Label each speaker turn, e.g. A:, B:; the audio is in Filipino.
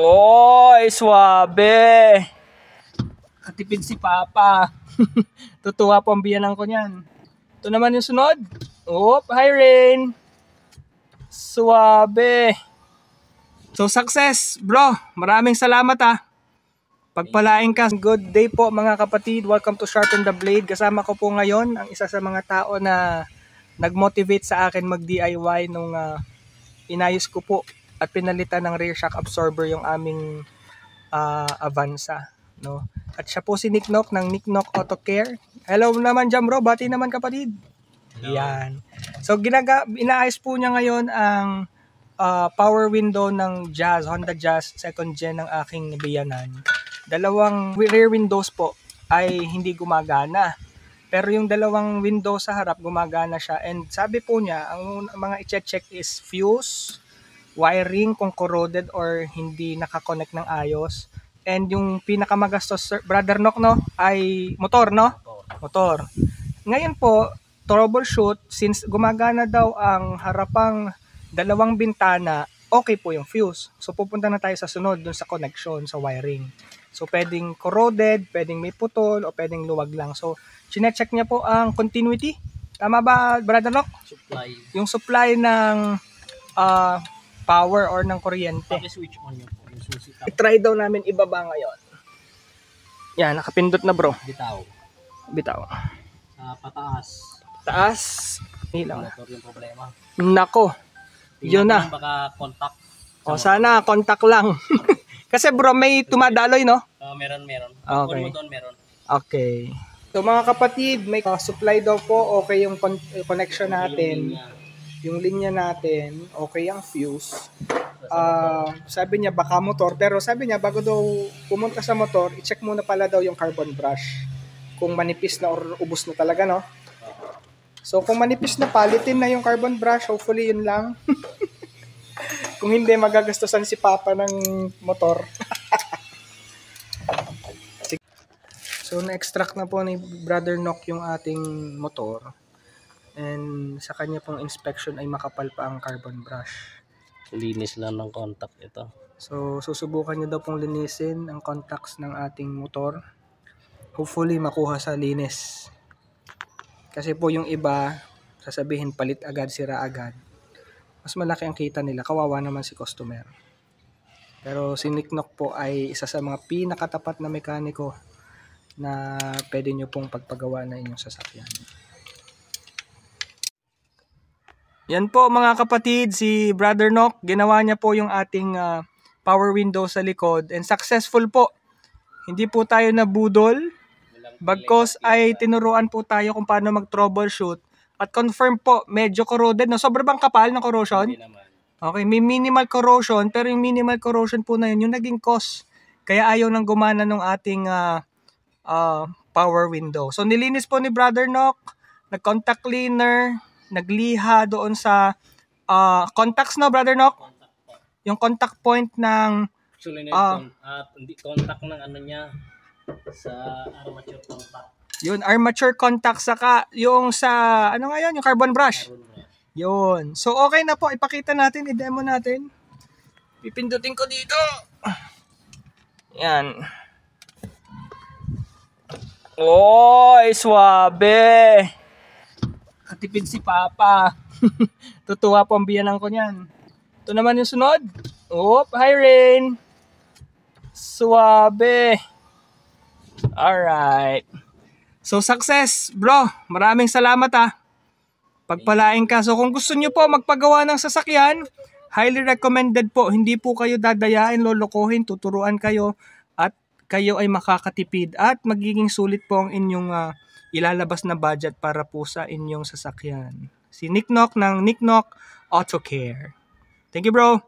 A: Oy, swabe. Katipid si Papa. Tutuwa po ang biyanan ko niyan. Ito naman yung sunod. Oh, hi Rain. Swabe. So success, bro. Maraming salamat Pagpalain ka. Good day po mga kapatid. Welcome to Sharpen the Blade. Kasama ko po ngayon ang isa sa mga tao na nag-motivate sa akin mag-DIY nung inayos ko po at pinalitan ng rear shock absorber yung aming Avanza, no? At siya po si Nick Nock ng Nick Nock Auto Care. Hello naman dyan bro, bati naman kapatid. Yan. So inaayos po niya ngayon ang power window ng Jazz, Honda Jazz second gen ng aking biyanan. Dalawang rear windows po ay hindi gumagana. Pero yung dalawang window sa harap gumagana siya. And sabi po niya, ang mga i-check is fuse, wiring kung corroded or hindi nakakonect ng ayos. And yung pinakamagastos, Brother Nock, no, ay motor, no? Motor. Ngayon po, troubleshoot, since gumagana daw ang harapang dalawang bintana, okay po yung fuse. So pupunta na tayo sa sunod dun sa connection, sa wiring. So pwedeng corroded, pwedeng may putol, o pwedeng luwag lang. So chinecheck niya po ang continuity. Tama ba, Brother Nock?
B: Supply.
A: Yung supply ng power or ng kuryente.
B: Switch on yun po.
A: I-try daw namin ibaba ngayon. Yan, nakapindot na bro.
B: Bitaw.
A: Bitaw.
B: Pataas.
A: Taas. Hilang.
B: Motor yung problema.
A: Nako. Yun na.
B: Baka contact.
A: O sana, contact lang. Kasi bro, may tumadaloy, no?
B: Meron.
A: Okay.
B: Doon meron.
A: Okay. So mga kapatid, may supply daw po. Okay yung connection natin. Yung linya natin. Okay ang fuse. Sabi niya baka motor. Pero sabi niya bago daw pumunta sa motor, i-check muna pala daw yung carbon brush. Kung manipis na or ubos na talaga, no? So kung manipis na, palitin na yung carbon brush. Hopefully yun lang. Kung hindi, magagastusan si Papa ng motor. So na-extract na po ni Brother Nock yung ating motor. And sa kanya pong inspection ay makapal pa ang carbon brush.
B: Linis lang ng contact ito.
A: So susubukan niyo daw pong linisin ang contacts ng ating motor. Hopefully makuha sa linis. Kasi po yung iba, sasabihin palit agad, sira agad. Mas malaki ang kita nila, kawawa naman si customer. Pero si Nick Nock po ay isa sa mga pinakatapat na mekaniko na pwede nyo pong pagpagawa na inyong sasakyan. Yan po mga kapatid, si Brother Nock, ginawa niya po yung ating power window sa likod and successful po. Hindi po tayo nabudol, bagkos ay tinuruan po tayo kung paano mag-troubleshoot. At confirm po, medyo corroded. No? Sobrang bang kapal ng corrosion? Okay, may minimal corrosion, pero yung minimal corrosion po na yun, yung naging cause. Kaya ayaw nang gumana ng ating power window. So nilinis po ni Brother Nock, nag-contact cleaner, nagliha doon sa contacts, no Brother Nock? Yung contact point ng
B: actually contact ng ano niya sa armature contact.
A: Yun, armature contact, saka yung sa ano nga yun, yung carbon brush. Yun. So okay na po, ipakita natin, i-demo natin. Pipindutin ko dito. Yan. Oy, swabe. Katipid si Papa. Tutuwa po ang biyanan ko niyan. Ito naman yung sunod. Oh, hi Rain. Swabe. Alright. So success, bro. Maraming salamat Pagpalain ka. So kung gusto nyo po magpagawa ng sasakyan, highly recommended po. Hindi po kayo dadayain, lolokohin, tuturuan kayo at kayo ay makakatipid at magiging sulit po ang inyong ilalabas na budget para po sa inyong sasakyan. Si Nick Nock ng Nick Nock Auto Care. Thank you, bro.